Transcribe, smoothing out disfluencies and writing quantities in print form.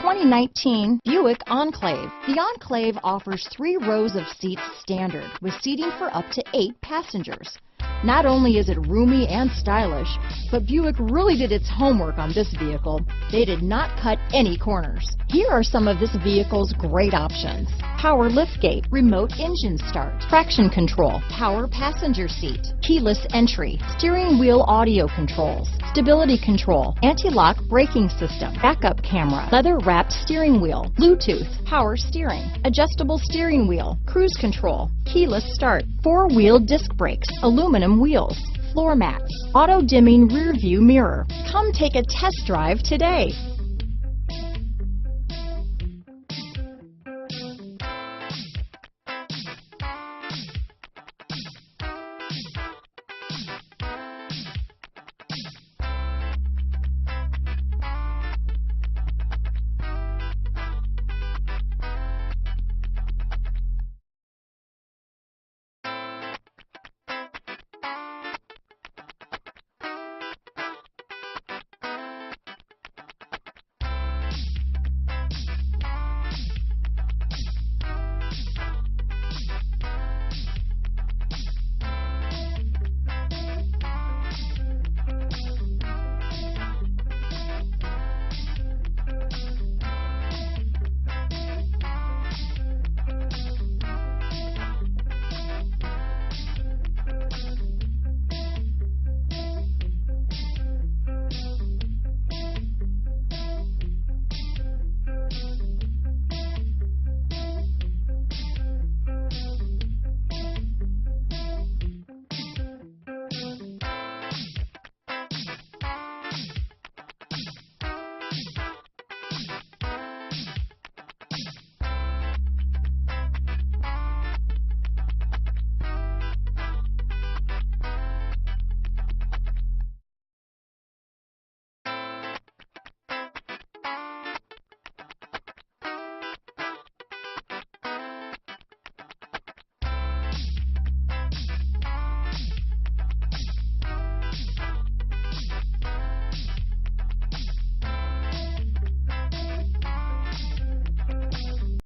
2019 Buick Enclave. The Enclave offers 3 rows of seats standard, with seating for up to 8 passengers. Not only is it roomy and stylish, but Buick really did its homework on this vehicle. They did not cut any corners. Here are some of this vehicle's great options: power liftgate, remote engine start, traction control, power passenger seat, keyless entry, steering wheel audio controls, stability control, anti-lock braking system, backup camera, leather-wrapped steering wheel, Bluetooth, power steering, adjustable steering wheel, cruise control, keyless start, 4-wheel disc brakes, aluminum wheels, floor mats, auto-dimming rear view mirror. Come take a test drive today.